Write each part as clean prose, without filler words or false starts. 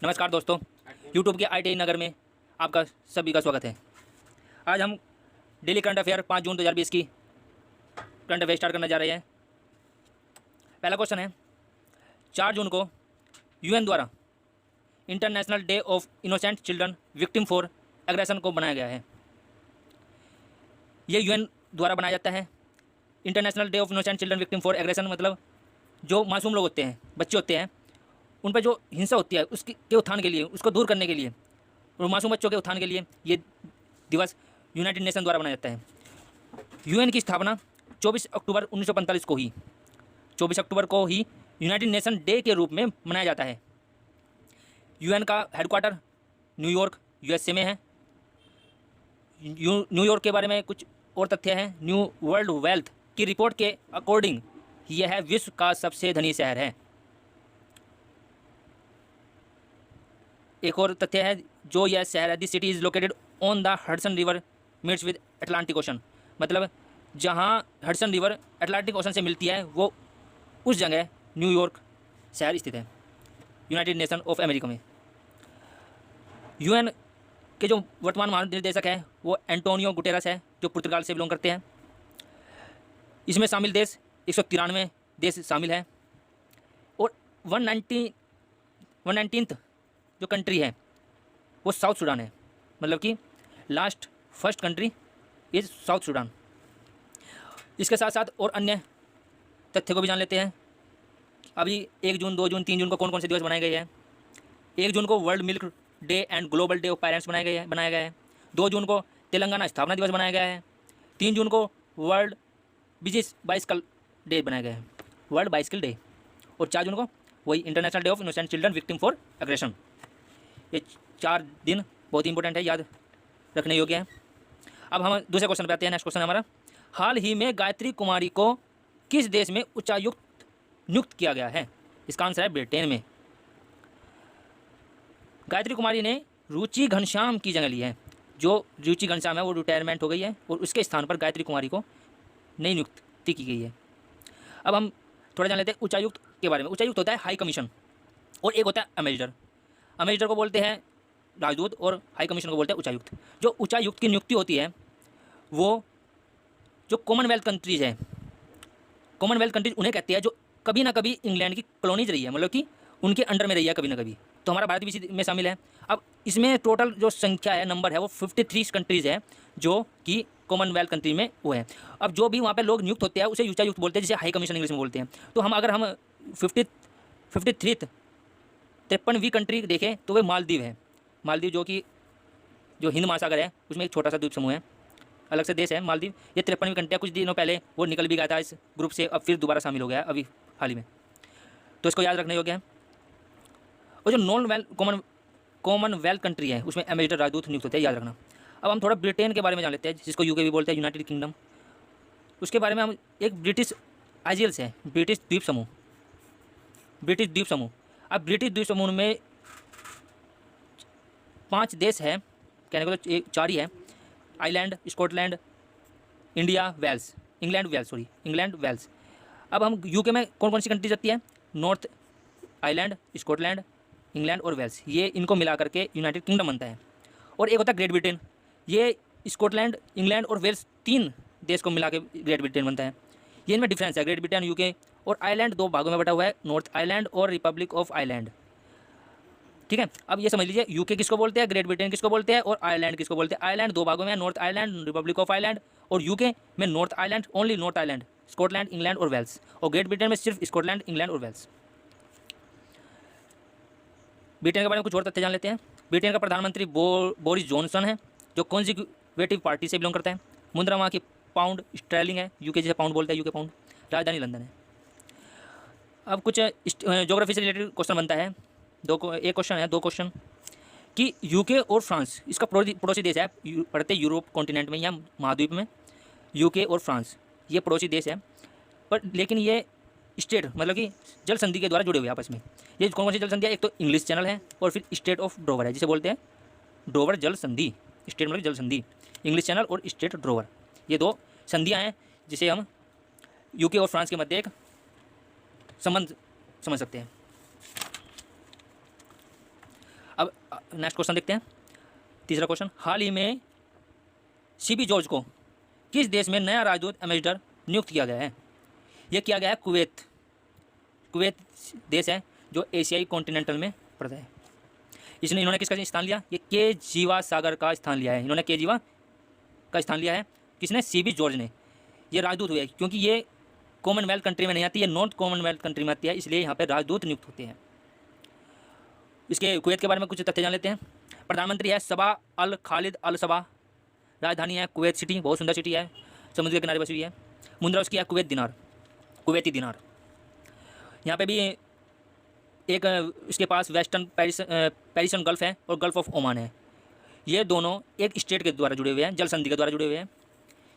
नमस्कार दोस्तों, YouTube के ITI नगर में आपका सभी का स्वागत है। आज हम डेली करंट अफेयर 5 जून 2020 की करंट अफेयर स्टार्ट करने जा रहे हैं। पहला क्वेश्चन है, 4 जून को UN द्वारा international day of innocent children victim for aggression को बनाया गया है। ये UN द्वारा बनाया जाता है। International day of innocent children victim for aggression मतलब जो मासूम लोग होते हैं, बच्चे होते हैं, उन पर जो हिंसा होती है उसके उत्थान के लिए, उसको दूर करने के लिए और मासूम बच्चों के उत्थान के लिए ये दिवस यूनाइटेड नेशन द्वारा बनाया जाता है। UN की स्थापना 24 अक्टूबर 1945 को ही 24 अक्टूबर को ही यूनाइटेड नेशन डे के रूप में मनाया जाता है। UN का हेडक्वार्टर न्यूयॉर्क USA में है। न्यूयॉर्क के बारे में कुछ और तथ्य हैं। न्यू वर्ल्ड वेल्थ की रिपोर्ट के अकॉर्डिंग यह विश्व का सबसे धनी शहर है। एक और तथ्य है, जो यह शहर है, the city is located on the Hudson River meets with Atlantic Ocean, मतलब जहाँ हडसन रिवर अटलांटिक ओशन से मिलती है वो उस जगह न्यूयॉर्क शहर स्थित है, यूनाइटेड नेशन ऑफ अमेरिका में। UN के जो वर्तमान महानिदेशक है वो एंटोनियो गुटेरस है, जो पुर्तगाल से बिलोंग करते हैं। इसमें शामिल देश 193 देश शामिल है और 119th जो कंट्री है वो साउथ सूडान है, मतलब कि first country is south Sudan. इसके साथ साथ और अन्य तथ्य को भी जान लेते हैं। अभी 1 जून, 2 जून, 3 जून को कौन कौन से दिवस बनाए गए हैं। 1 जून को world milk day and global day of parents बनाया गया है। 2 जून को तेलंगाना स्थापना दिवस बनाया गया है। 3 जून को वर्ल्ड बाइसिकल डे बनाया गया है, वर्ल्ड बाइसिकल डे। और 4 जून को वही international day of innocent children victim for aggression. ये 4 दिन बहुत इंपॉर्टेंट है, याद रखने योग्य है। अब हम दूसरे क्वेश्चन पे आते हैं। नेक्स्ट क्वेश्चन हमारा, हाल ही में गायत्री कुमारी को किस देश में उच्चायुक्त नियुक्त किया गया है। इसका आंसर है ब्रिटेन में। गायत्री कुमारी ने रुचि घनश्याम की जगह ली है। जो रुचि घनश्याम है वो रिटायरमेंट हो गई है और उसके स्थान पर गायत्री कुमारी को नई नियुक्ति की गई है। अब हम थोड़ा जान लेते हैं उच्चायुक्त के बारे में। उच्चायुक्त होता है हाई कमीशन और एक होता है अम्बेसडर। अम्बेसडर को बोलते हैं राजदूत और हाई कमीशन को बोलते हैं उच्चायुक्त। जो उच्चायुक्त की नियुक्ति होती है वो जो कॉमनवेल्थ कंट्रीज़ है, कॉमनवेल्थ कंट्रीज उन्हें कहते हैं जो कभी ना कभी इंग्लैंड की कॉलोनीज रही है, मतलब कि उनके अंडर में रही है कभी ना कभी। तो हमारा भारत भी इसी में शामिल है। अब इसमें टोटल जो संख्या है, नंबर है, वो 53 कंट्रीज़ है जो कि कॉमनवेल्थ कंट्री में वो है। अब जो भी वहाँ पे लोग नियुक्त होते हैं उसे उच्चायुक्त बोलते हैं, जिसे हाई कमीशन इंग्लिश में बोलते हैं। तो अगर हम 53वीं कंट्री देखें तो वह मालदीव है। मालदीव जो हिंद महासागर है उसमें एक छोटा सा द्वीप समूह है, अलग से देश है मालदीव। ये 53वीं कंट्री है। कुछ दिनों पहले वो निकल भी गया था इस ग्रुप से, अब फिर दोबारा शामिल हो गया है अभी हाल ही में, तो इसको याद रखने योग्य है। और जो नॉन कॉमनवेल्थ कंट्री है उसमें एम्बेसडर राजदूत नियुक्त होते हैं, याद रखना। अब हम थोड़ा ब्रिटेन के बारे में जान लेते हैं, जिसको UK भी बोलते हैं, यूनाइटेड किंगडम। उसके बारे में हम एक ब्रिटिश आइलैंड्स है, ब्रिटिश द्वीप समूह। अब ब्रिटिश द्वीप समूह में 5 देश है, कहने को तो 4 ही है। Ireland, Scotland, England, Wales. अब हम UK में कौन कौन सी कंट्रीज आती है, नॉर्थ आइलैंड, स्कॉटलैंड, इंग्लैंड और वेल्स। ये इनको मिला करके यूनाइटेड किंगडम बनता है। और एक होता है ग्रेट ब्रिटेन। ये स्कॉटलैंड, इंग्लैंड और वेल्स 3 देश को मिला के ग्रेट ब्रिटेन बनता है। ये इनमें डिफरेंस है, ग्रेट ब्रिटेन UK। और आइलैंड 2 भागों में बटा हुआ है, नॉर्थ आइलैंड और रिपब्लिक ऑफ आइलैंड। ठीक है, अब ये समझ लीजिए UK किसको बोलते हैं, ग्रेट ब्रिटेन किसको बोलते हैं और आइलैंड किसको बोलते हैं। आइलैंड 2 भागों में है, north island, Republic of island. और UK में north island, only north island, Scotland, England और वेल्स। और ग्रेट ब्रिटेन में सिर्फ स्कॉटलैंड, इंग्लैंड और वेल्स। ब्रिटेन के बारे में कुछ और तथ्य जान लेते हैं। ब्रिटेन का प्रधानमंत्री बोरिस जॉनसन है, जो कंजर्वेटिव पार्टी से बिलोंग करता है। मुद्रा वहाँ की पाउंड स्टर्लिंग है, UK जैसे पाउंड बोलता है, UK पाउंड। राजधानी लंदन है। अब कुछ ज्योग्राफी से रिलेटेड क्वेश्चन बनता है। दो क्वेश्चन कि UK और फ्रांस इसका पड़ोसी देश है, पड़ते यूरोप कॉन्टिनेंट में या महाद्वीप में। UK और फ्रांस ये पड़ोसी देश है, पर लेकिन ये स्टेट मतलब कि जल संधि के द्वारा जुड़े हुए आपस में। ये कौन कौन सी जल संधि है, एक तो इंग्लिश चैनल है और फिर स्टेट ऑफ ड्रोवर है, जिसे बोलते हैं ड्रोवर जल संधि। स्टेट मतलब जल संधि, इंग्लिश चैनल और स्टेट ड्रोवर, ये 2 संधियाँ हैं जिसे हम UK और फ्रांस के मध्य एक संबंध समझ सकते हैं। नेक्स्ट क्वेश्चन देखते हैं, तीसरा क्वेश्चन। हाल ही में सीबी जॉर्ज को किस देश में नया राजदूत एम्बेसडर नियुक्त किया गया है? यह किया गया है कुवैत। कुवैत देश है जो एशियाई कॉन्टिनेंटल में पड़ता है। इन्होंने किसका स्थान लिया? ये के जीवा सागर का स्थान लिया है। इन्होंने के जीवा का स्थान लिया है। किसने? सीबी जॉर्ज ने। ये राजदूत हुए क्योंकि ये कॉमनवेल्थ कंट्री में नहीं आती, ये नॉर्थ कॉमनवेल्थ कंट्री में आती है, इसलिए यहाँ पे राजदूत नियुक्त होते हैं। इसके कुवैत के बारे में कुछ तथ्य जान लेते हैं। प्रधानमंत्री है सबा अल खालिद अल सबा। राजधानी है कुवैत सिटी, बहुत सुंदर सिटी है, समुद्र के किनारे बसी हुई है। मुद्रा उसकी है कुवैत दिनार, कुवैती दिनार। यहाँ पे भी एक इसके पास वेस्टर्न पेरिसन गल्फ है और गल्फ ऑफ ओमान है। ये दोनों एक स्टेट के द्वारा जुड़े हुए हैं, जल संधि के द्वारा जुड़े हुए हैं,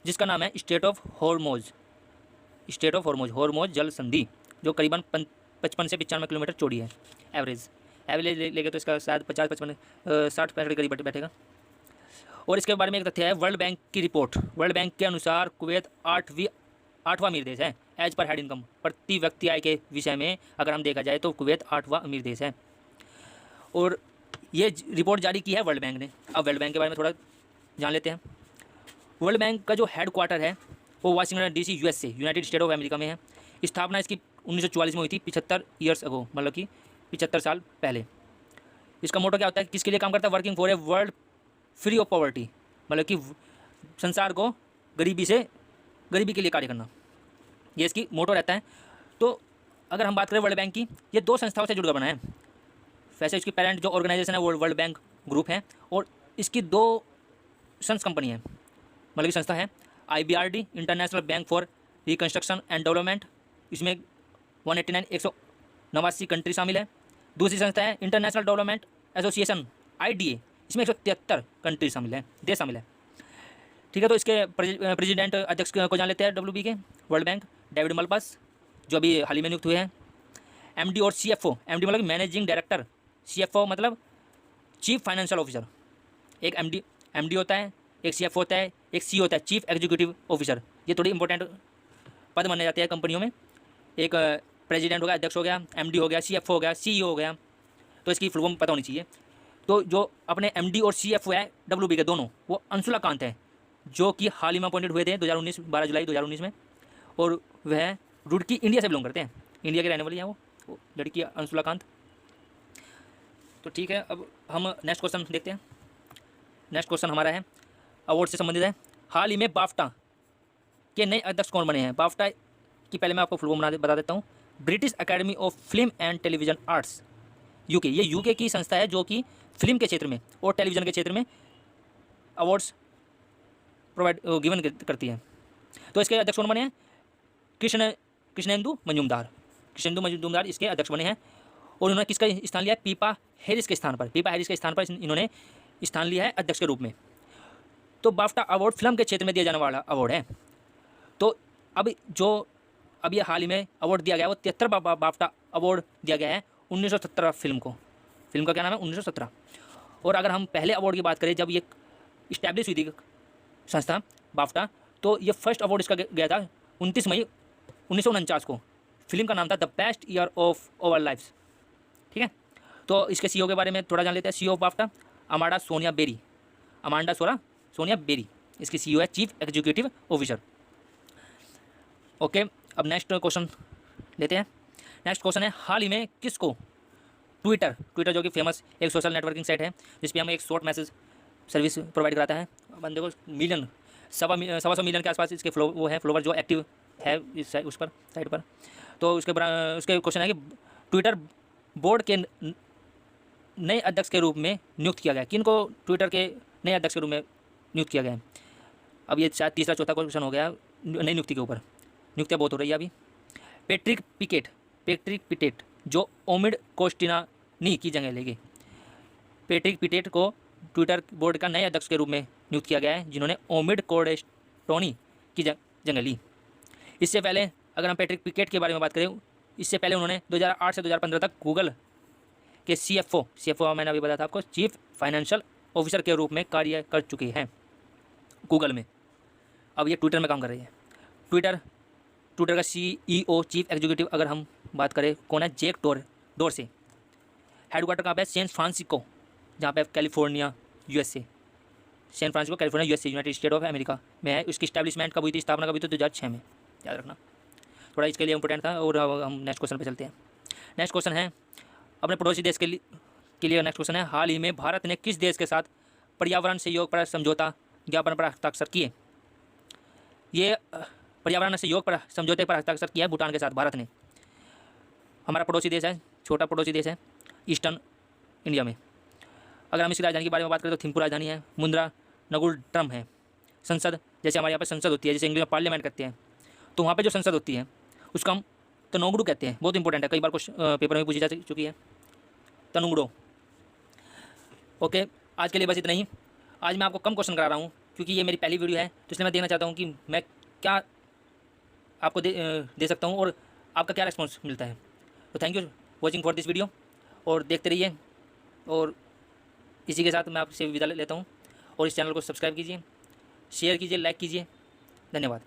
जिसका नाम है state of Hormuz. State of Hormuz, Hormoz जल संधि, जो करीबन 55 से 95 किलोमीटर चौड़ी है। एवरेज लेके तो इसका शायद 50-55 60-65 के करीब बैठेगा। और इसके बारे में एक तथ्य है, वर्ल्ड बैंक की रिपोर्ट, वर्ल्ड बैंक के अनुसार कुवैत 8वां अमीर देश है एज पर हेड इनकम, प्रति व्यक्ति आय के विषय में अगर हम देखा जाए तो कुवैत 8वां अमीर देश है। और ये रिपोर्ट जारी की है वर्ल्ड बैंक ने। अब वर्ल्ड बैंक के बारे में थोड़ा जान लेते हैं। वर्ल्ड बैंक का जो हेड क्वार्टर है वो Washington DC USA, united state of America में है। स्थापना इसकी 1944 में हुई थी, 75 ईयर्स अगो, मतलब कि 75 साल पहले। इसका मोटो क्या होता है, किसके लिए काम करता है? Working for a world free of poverty, मतलब कि संसार को गरीबी के लिए कार्य करना, ये इसकी मोटो रहता है। तो अगर हम बात करें वर्ल्ड बैंक की, ये 2 संस्थाओं से जुड़कर बना है। वैसे इसकी पेरेंट जो ऑर्गेनाइजेशन है वो वर्ल्ड बैंक ग्रुप है, और इसकी 2 सन्स कंपनी है, मतलब की संस्था है IBRD, international bank for reconstruction and development. इसमें 189 कंट्री शामिल है। दूसरी संस्था है इंटरनेशनल डेवलपमेंट एसोसिएशन IDA, इसमें 173 कंट्री शामिल है, देश शामिल है। ठीक है, तो इसके प्रेसिडेंट अध्यक्ष को जान लेते हैं WB के, वर्ल्ड बैंक, डेविड मलपास, जो अभी हाल ही में नियुक्त हुए हैं। MD और CFO, MD मतलब मैनेजिंग डायरेक्टर, CFO मतलब चीफ फाइनेंशियल ऑफिसर। एक MD होता है, एक CFO होता है, एक C होता है, चीफ एग्जीक्यूटिव ऑफिसर। ये थोड़ी इंपॉर्टेंट पद माने जाते हैं कंपनियों में। एक प्रेसिडेंट हो गया, अध्यक्ष हो गया, MD हो गया, CFO हो गया, CEO हो गया, तो इसकी फुल फॉर्म पता होनी चाहिए। तो जो अपने MD और CFO है WB के दोनों, वो अंशुला कांत है, जो कि हाल ही में अपॉइंटेड हुए थे 2019, 12 जुलाई 2019 में, और वह रुड़की इंडिया से बिलोंग करते हैं, इंडिया के रहने वाली हैं वो लड़की अंशुला कांत। तो ठीक है, अब हम नेक्स्ट क्वेश्चन देखते हैं। नेक्स्ट क्वेश्चन हमारा है अवार्ड से संबंधित है। हाल ही में बाफ्टा के नए अध्यक्ष कौन बने हैं? बाफ्टा की पहले मैं आपको फुल फॉर्म बता देता हूँ, British academy of film and television arts, UK। ये UK की संस्था है जो कि फिल्म के क्षेत्र में और टेलीविज़न के क्षेत्र में अवार्ड्स गिवन करती है। तो इसके अध्यक्ष कौन बने हैं? कृष्णेंदु मजूमदार इसके अध्यक्ष बने हैं। और उन्होंने किसका स्थान लिया है? पीपा हैरिस के स्थान पर इन्होंने स्थान लिया है अध्यक्ष के रूप में। तो बाफ्टा अवार्ड फिल्म के क्षेत्र में दिया जाने वाला अवार्ड है। तो अब ये हाल ही में अवार्ड दिया गया, वो 73वां बाफ्टा अवार्ड दिया गया है 1917 फिल्म का क्या नाम है? 1917। और अगर हम पहले अवार्ड की बात करें, जब ये इस्टेब्लिश हुई थी संस्था बाफ्टा, तो ये फर्स्ट अवार्ड इसका गया था 29 मई 1949 को। फिल्म का नाम था the best year of our lives. ठीक है, तो इसके CEO के बारे में थोड़ा जान लेते हैं। CEO of BAFTA Amanda Sonia Berry इसकी CEO है, चीफ एग्जीक्यूटिव ऑफिसर। ओके, अब नेक्स्ट क्वेश्चन लेते हैं। नेक्स्ट क्वेश्चन है, हाल ही में किसको ट्विटर जो कि फेमस एक सोशल नेटवर्किंग साइट है, जिस पे हमें एक शॉर्ट मैसेज सर्विस प्रोवाइड कराता है। बंदे को सवा सौ मिलियन के आसपास इसके फॉलोवर जो एक्टिव है इस उस पर साइट पर। तो उसके क्वेश्चन है कि ट्विटर बोर्ड के नए अध्यक्ष के रूप में नियुक्त किया गया। किनको ट्विटर के नए अध्यक्ष के रूप में नियुक्त किया गया है? अब ये शायद तीसरा चौथा क्वेश्चन हो गया नई नियुक्ति के ऊपर। नियुक्तियाँ बहुत हो रही है अभी। पैट्रिक पिटेट जो ओमिड कोस्टिनानी की जगह लेंगे। पैट्रिक पिटेट को ट्विटर बोर्ड का नए अध्यक्ष के रूप में नियुक्त किया गया है, जिन्होंने ओमिड कोस्टिनानी की जगह ली। इससे पहले अगर हम पैट्रिक पिकेट के बारे में बात करें, इससे पहले उन्होंने 2008 से 2015 तक गूगल के CFO मैंने अभी बताया था आपको, चीफ फाइनेंशियल ऑफिसर के रूप में कार्य कर चुके हैं गूगल में। अब ये ट्विटर में काम कर रही है। ट्विटर का CEO चीफ एग्जीक्यूटिव अगर हम बात करें कौन है? जैक डोरसे। हेडक्वार्टर कहाँ पे है? सैन फ्रांसिस्को जहाँ पे California USA, San Francisco California USA, united state of America में है। उसकी स्टैब्लिशमेंट कब हुई थी, स्थापना कब हुई थी, 2006 में, याद रखना, थोड़ा इसके लिए इंपॉर्टेंट था। और अब हम नेक्स्ट क्वेश्चन पे चलते हैं। नेक्स्ट क्वेश्चन है अपने पड़ोसी देश के लिए नेक्स्ट क्वेश्चन है, हाल ही में भारत ने किस देश के साथ पर्यावरण सहयोग पर समझौता ज्ञापन पर हस्ताक्षर किए? ये पर्यावरण सहयोग पर समझौते पर हस्ताक्षर किया है भूटान के साथ भारत ने। हमारा पड़ोसी देश है, छोटा पड़ोसी देश है ईस्टर्न इंडिया में। अगर हम इसकी राजधानी के बारे में बात करें तो थिम्पू राजधानी है, मुंद्रा नगुल्ट्रम है। संसद, जैसे हमारे यहाँ पर संसद होती है, जैसे इंग्लिश में पार्लियामेंट कहते हैं, तो वहाँ पे जो संसद होती है उसका हम तनोंगडू कहते हैं। बहुत इंपॉर्टेंट है, कई बार क्वेश्चन पेपर में पूछी जा चुकी है, तनुंगड़ो। ओके, आज के लिए बस इतना ही। आज मैं आपको कम क्वेश्चन करा रहा हूँ क्योंकि ये मेरी पहली वीडियो है, तो इसलिए मैं देखना चाहता हूँ कि मैं क्या आपको दे सकता हूँ और आपका क्या रिस्पॉन्स मिलता है। तो thank you watching for this video, और देखते रहिए। और इसी के साथ मैं आपसे विदा लेता हूँ, और इस चैनल को सब्सक्राइब कीजिए, शेयर कीजिए, लाइक कीजिए। धन्यवाद।